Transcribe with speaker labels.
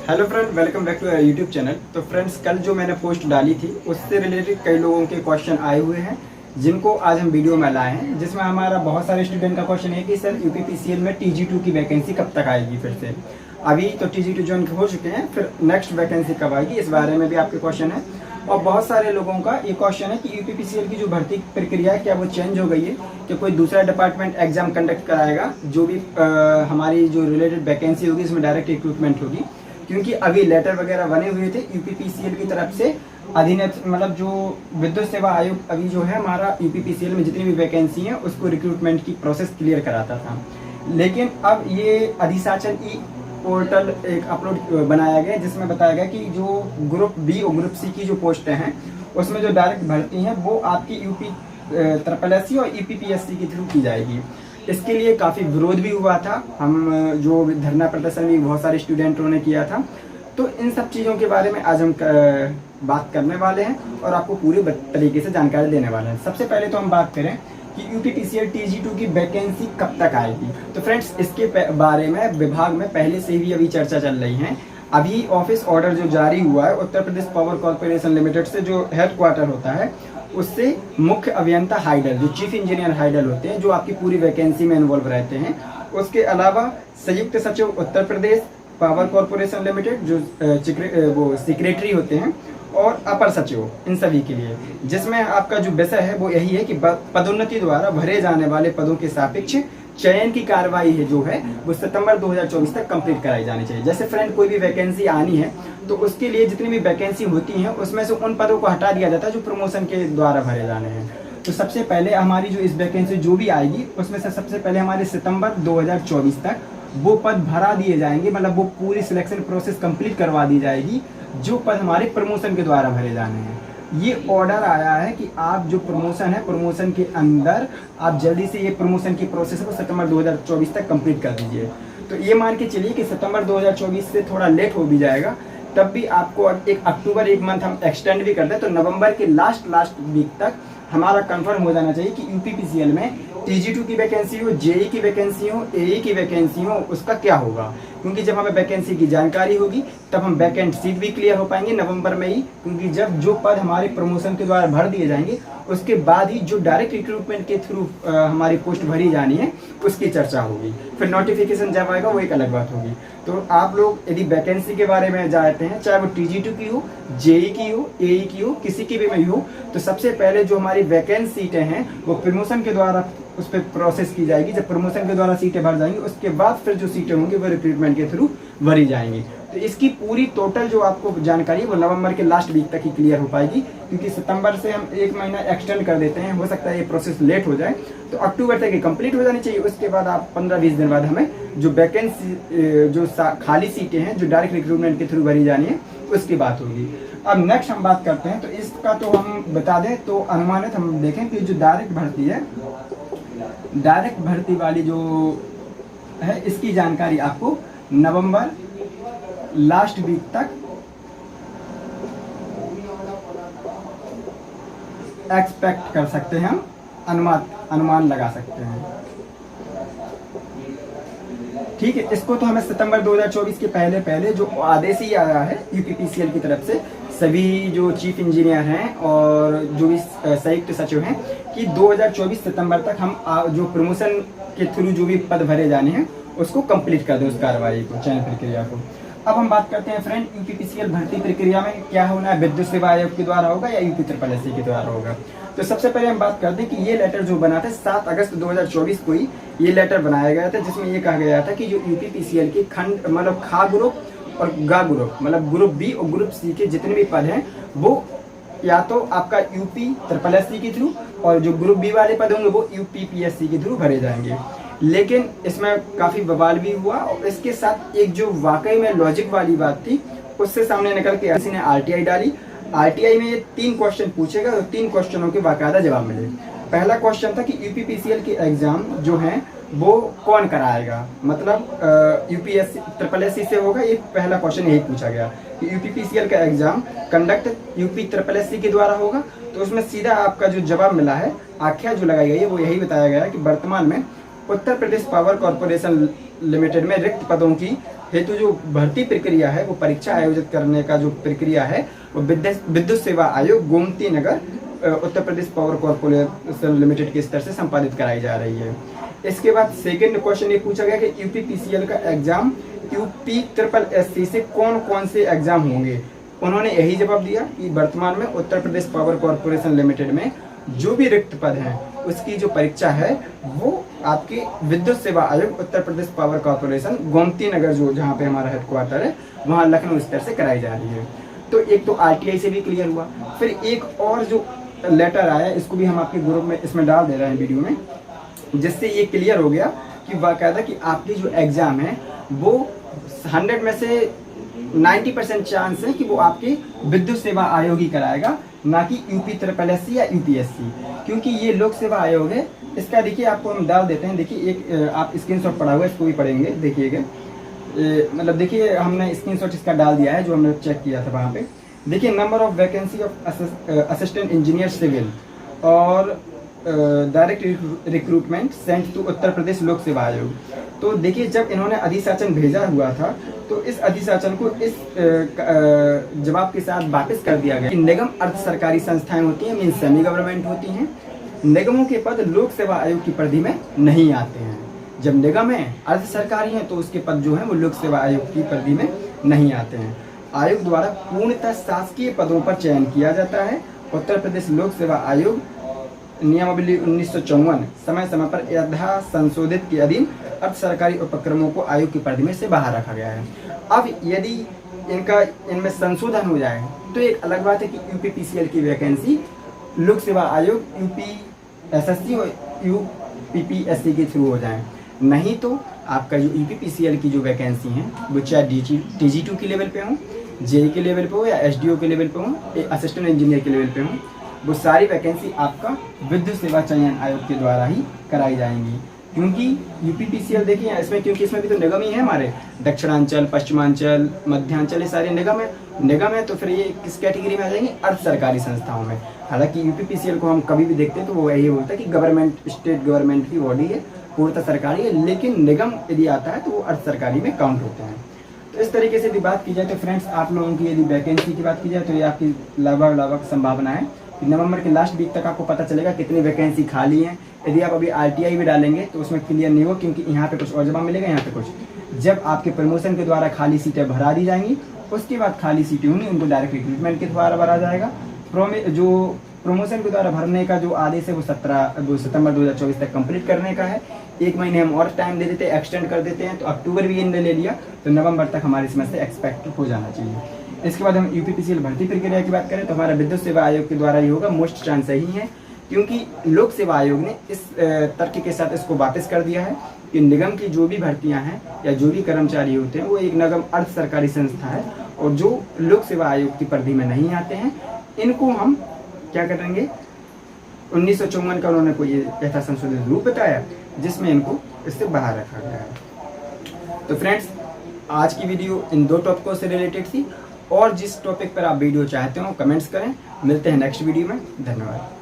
Speaker 1: Hello friend, welcome back to YouTube channel. तो friends, कल जो मैंने पोस्ट डाली थी उससे रिलेटेड कई लोगों के क्वेश्चन आए हुए हैं जिनको आज हम वीडियो में लाए हैं, जिसमें हमारा बहुत सारे स्टूडेंट का क्वेश्चन है कि सर यूपीपीसीएल में TG2 की वैकेंसी कब तक आएगी। फिर से अभी तो TG2 ज्वाइन हो चुके हैं, फिर नेक्स्ट वैकेंसी कब आएगी, इस बारे में भी आपके क्वेश्चन है। और बहुत सारे लोगों का ये क्वेश्चन है कि यूपीपीसीएल की जो भर्ती प्रक्रिया है क्या वो चेंज हो गई है, कि कोई दूसरा डिपार्टमेंट एग्जाम कंडक्ट कराएगा, जो भी हमारी जो रिलेटेड वैकेंसी होगी इसमें डायरेक्ट रिक्रूटमेंट होगी। क्योंकि अभी लेटर वगैरह बने हुए थे यूपीपीसीएल की तरफ से, अधिनियम मतलब जो विद्युत सेवा आयोग अभी जो है हमारा यूपीपीसीएल में जितनी भी वैकेंसी है उसको रिक्रूटमेंट की प्रोसेस क्लियर कराता था। लेकिन अब ये अधिशासन ई पोर्टल एक अपलोड बनाया गया जिसमें बताया गया कि जो ग्रुप बी और ग्रुप सी की जो पोस्टें हैं उसमें जो डायरेक्ट भर्ती हैं वो आपकी यूपी SSC और ईपीपीएससी के थ्रू की जाएगी। इसके लिए काफ़ी विरोध भी हुआ था, हम जो धरना प्रदर्शन भी बहुत सारे स्टूडेंटों ने किया था। तो इन सब चीज़ों के बारे में आज हम बात करने वाले हैं और आपको पूरी तरीके से जानकारी देने वाले हैं। सबसे पहले तो हम बात करें कि यूपीपीसीएल TG2 की वैकेंसी कब तक आएगी। तो फ्रेंड्स, इसके बारे में विभाग में पहले से ही अभी चर्चा चल रही है। अभी ऑफिस ऑर्डर जो जारी हुआ है Uttar Pradesh power corporation limited से, जो हेडक्वार्टर होता है उससे मुख्य अभियंता हाइडल, जो चीफ इंजीनियर हाइडल होते हैं, जो आपकी पूरी वैकेंसी में इन्वॉल्व रहते हैं। उसके अलावा संयुक्त सचिव Uttar Pradesh power corporation limited, जो वो सेक्रेटरी होते हैं, और अपर सचिव, इन सभी के लिए, जिसमें आपका जो विषय है वो यही है कि पदोन्नति द्वारा भरे जाने वाले पदों के सापेक्ष चयन की कार्रवाई है जो है वो सितंबर 2024 तक कंप्लीट कराई जानी चाहिए। जैसे फ्रेंड, कोई भी वैकेंसी आनी है तो उसके लिए जितनी भी वैकेंसी होती हैं उसमें से उन पदों को हटा दिया जाता है जो प्रमोशन के द्वारा भरे जाने हैं। तो सबसे पहले हमारी जो इस वैकेंसी जो भी आएगी उसमें से सबसे पहले हमारे सितंबर 2024 तक वो पद भरा दिए जाएंगे, मतलब वो पूरी सिलेक्शन प्रोसेस कंप्लीट करवा दी जाएगी जो पद हमारे प्रमोशन के द्वारा भरे जाने हैं। ये ऑर्डर आया है कि आप जो प्रमोशन है, प्रमोशन के अंदर आप जल्दी से ये प्रमोशन की प्रोसेस को सितंबर 2024 तक कंप्लीट कर दीजिए। तो ये मान के चलिए कि सितंबर 2024 से थोड़ा लेट हो भी जाएगा, तब भी आपको एक अक्टूबर एक मंथ हम एक्सटेंड भी कर दें तो नवंबर के लास्ट वीक तक हमारा कंफर्म हो जाना चाहिए कि यूपीपीसीएल में TG2 की वैकेंसी हो, JEE की वैकेंसी हो, AE की वैकेंसी हो, उसका क्या होगा। क्योंकि जब हमें वैकेंसी की जानकारी होगी तब हम वैकेंट सीट भी क्लियर हो पाएंगे नवंबर में ही, क्योंकि जब जो पद हमारे प्रमोशन के द्वारा भर दिए जाएंगे उसके बाद ही जो डायरेक्ट रिक्रूटमेंट के थ्रू हमारी पोस्ट भरी जानी है उसकी चर्चा होगी। फिर नोटिफिकेशन जब आएगा वो एक अलग बात होगी। तो आप लोग यदि वैकेंसी के बारे में जानते हैं, चाहे वो TG2 की हो, JEE की हो, AE की हो, किसी की भी में हो, तो सबसे पहले जो हमारी वैकेंट सीटें हैं वो प्रमोशन के द्वारा उस पर प्रोसेस की जाएगी। जब प्रमोशन के द्वारा सीटें भर जाएंगी उसके बाद फिर जो सीटें होंगी वो रिक्रूटमेंट के थ्रू भरी जाएंगी। तो इसकी पूरी टोटल जो आपको जानकारी है वो नवंबर के लास्ट वीक तक ही क्लियर हो पाएगी, क्योंकि सितंबर से हम एक महीना एक्सटेंड कर देते हैं, हो सकता है ये प्रोसेस लेट हो जाए, तो अक्टूबर तक ये कंप्लीट हो जानी चाहिए। उसके बाद आप 15-20 दिन बाद हमें जो वैकेंसी जो खाली सीटें हैं जो डायरेक्ट रिक्रूटमेंट के थ्रू भरी जानी है उसकी बात होगी। अब नेक्स्ट हम बात करते हैं, तो इसका तो हम बता दें तो अनुमानित हम देखें कि जो डायरेक्ट भर्ती है, डायरेक्ट भर्ती वाली जो है इसकी जानकारी आपको नवंबर लास्ट वीक तक एक्सपेक्ट कर सकते हैं, हम अनुमान लगा सकते हैं। ठीक है, इसको तो हमें सितंबर 2024 के पहले जो आदेश ही आया है यूपीपीसीएल की तरफ से सभी जो चीफ इंजीनियर हैं और जो भी संयुक्त सचिव हैं कि 2024 सितंबर तक हम जो प्रमोशन के थ्रू जो भी पद भरे जाने हैं उसको कंप्लीट कर दें, उस कार्रवाई को, चयन प्रक्रिया को। अब हम बात करते हैं फ्रेंड, यूपीपीसीएल भर्ती प्रक्रिया में क्या होना है, विद्युत सेवा आयोग के द्वारा होगा या यूपीSSC के द्वारा होगा। तो सबसे पहले हम बात करते हैं कि ये लेटर जो बना था 7 अगस्त 2024 को ही ये लेटर बनाया गया था, जिसमें ये कहा गया था कि जो यूपीपीसीएल की खंड मतलब खा ग्रुप और गा ग्रुप, मतलब ग्रुप बी और ग्रुप सी के जितने भी पद हैं वो या तो आपका यूपीSSC के थ्रू, और जो ग्रुप बी वाले पद होंगे वो यूपीपीएससी के थ्रू भरे जाएंगे। लेकिन इसमें काफ़ी बवाल भी हुआ और इसके साथ एक जो वाकई में लॉजिक वाली बात थी उससे सामने निकल के किसी ने RTI डाली। RTI में ये 3 क्वेश्चन पूछेगा और 3 क्वेश्चनों के बाकायदा जवाब मिले। पहला क्वेश्चन था कि यूपीपीसीएल के एग्जाम जो हैं वो कौन कराएगा, मतलब SSC से होगा। ये पहला क्वेश्चन यही पूछा गया कि यूपीपीसीएल का एग्जाम कंडक्ट SSC के द्वारा होगा। तो उसमें सीधा आपका जो जवाब मिला है, आख्या जो लगाई गई है वो यही बताया गया है कि वर्तमान में Uttar Pradesh power corporation limited में रिक्त पदों की हेतु जो भर्ती प्रक्रिया है, वो परीक्षा आयोजित करने का जो प्रक्रिया है वो विद्युत सेवा आयोग Gomti Nagar Uttar Pradesh power corporation limited के स्तर से संपादित कराई जा रही है। इसके बाद सेकंड क्वेश्चन ये पूछा गया कि यूपीपीसीएल का एग्जाम UPSSC से कौन कौन से एग्जाम होंगे। उन्होंने यही जवाब दिया कि वर्तमान में Uttar Pradesh power corporation limited में जो भी रिक्त पद हैं उसकी जो परीक्षा है वो आपकी विद्युत सेवा आयोग उत्तर प्रदेश पावर कॉर्पोरेशन गोमती नगर जो जहाँ पे हमारा हेडक्वार्टर है वहाँ लखनऊ स्तर से कराई जा रही है। तो एक तो RTI से भी क्लियर हुआ। फिर एक और जो लेटर आया इसको भी हम आपके ग्रुप में इसमें डाल दे रहे हैं वीडियो में, जिससे ये क्लियर हो गया कि बाकायदा कि आपकी जो एग्जाम है वो 100 में से 90% चांस है कि वो आपकी विद्युत सेवा आयोग ही कराएगा, ना कि UPSSC या UPSC, क्योंकि ये लोक सेवा आयोग है। इसका देखिए आपको हम डाल देते हैं। देखिए एक आप स्क्रीनशॉट पढ़ा हुआ है, इसको भी पढ़ेंगे। देखिएगा मतलब देखिए हमने स्क्रीनशॉट इसका डाल दिया है जो हमने चेक किया था वहाँ पे। देखिए number of vacancy of assistant engineer civil और direct recruitment sent to Uttar Pradesh Lok Seva आयोग। तो देखिए जब इन्होंने अधिशासन भेजा हुआ था तो इस अधिशासन को इस जवाब के साथ वापस कर दिया गया। निगम अर्ध सरकारी संस्थाएं होती हैं, मीन सेमी गवर्नमेंट होती हैं। निगमों के पद लोक सेवा आयोग की परिधि में नहीं आते हैं। जब निगम है अर्ध सरकारी है तो उसके पद जो है वो लोक सेवा आयोग की परिधि में नहीं आते हैं। आयोग द्वारा पूर्णतः शासकीय पदों पर चयन किया जाता है। उत्तर प्रदेश लोक सेवा आयोग नियमावली 1954 समय समय पर यथा संशोधित के अधीन अर्ध सरकारी उपक्रमों को आयोग की परिधि में से बाहर रखा गया है। अब यदि इनमें संशोधन हो जाए तो एक अलग बात है कि UPPCL की वैकेंसी लोक सेवा आयोग UPSSC और UPPSC के थ्रू हो जाए। नहीं तो आपका जो UPPCL की जो वैकेंसी है वो चाहे TG2 के लेवल पे हो, JE के लेवल पे हो या SDO के लेवल पे हो, असिस्टेंट इंजीनियर के लेवल पे हो, वो सारी वैकेंसी आपका विद्युत सेवा चयन आयोग के द्वारा ही कराई जाएंगी। क्योंकि UPPCL देखिए इसमें, क्योंकि इसमें भी तो निगम ही है हमारे, दक्षिणांचल, पश्चिमांचल, मध्यांचल, ये सारे निगम है। तो फिर ये किस कैटेगरी में आ जाएंगे? अर्ध सरकारी संस्थाओं में। हालांकि UPPCL को हम कभी भी देखते हैं तो वो यही बोलता है कि गवर्नमेंट, स्टेट गवर्नमेंट की बॉडी है, पूर्णतः सरकारी है, लेकिन निगम यदि आता है तो वो अर्ध सरकारी में काउंट होते हैं। तो इस तरीके से यदि बात की जाए तो फ्रेंड्स आप लोगों की यदि वैकेंसी की बात की जाए तो ये आपकी लगभग संभावना है कि नवंबर के लास्ट वीक तक आपको पता चलेगा कितनी वैकेंसी खाली है। यदि आप अभी RTI भी डालेंगे तो उसमें क्लियर नहीं हो, क्योंकि यहाँ पे कुछ और जवाब मिलेगा, यहाँ पे कुछ। जब आपके प्रमोशन के द्वारा खाली सीटें भरा दी जाएंगी उसके बाद खाली सीटें होंगी उनको डायरेक्ट रिक्रूटमेंट के द्वारा भरा जाएगा। जो प्रमोशन के द्वारा भरने का जो आदेश है वो 17 सितंबर 2024 तक कंप्लीट करने का है। 1 महीने हम और टाइम दे देते हैं, एक्सटेंड कर देते हैं। तो अक्टूबर भी इन्होंने ले लिया तो नवंबर तक हमारी इसमें से एक्सपेक्ट हो जाना चाहिए। इसके बाद हम UPPCL भर्ती प्रक्रिया की बात करें तो हमारा विद्युत सेवा आयोग के द्वारा ही होगा। मोस्ट चांस सही है, क्योंकि लोक सेवा आयोग ने इस तर्क के साथ इसको वापस कर दिया है कि निगम की जो भी भर्तियां हैं या जो भी कर्मचारी होते हैं वो एक निगम अर्ध सरकारी संस्था है, और जो लोक सेवा आयोग की परिधि में नहीं आते हैं इनको हम क्या करेंगे, 1954 का उन्होंने कोई यथा संशोधित रूप बताया जिसमें इनको इससे बाहर रखा गया है। तो फ्रेंड्स आज की वीडियो इन 2 टॉपिकों से रिलेटेड थी, और जिस टॉपिक पर आप वीडियो चाहते हो कमेंट्स करें। मिलते हैं नेक्स्ट वीडियो में। धन्यवाद।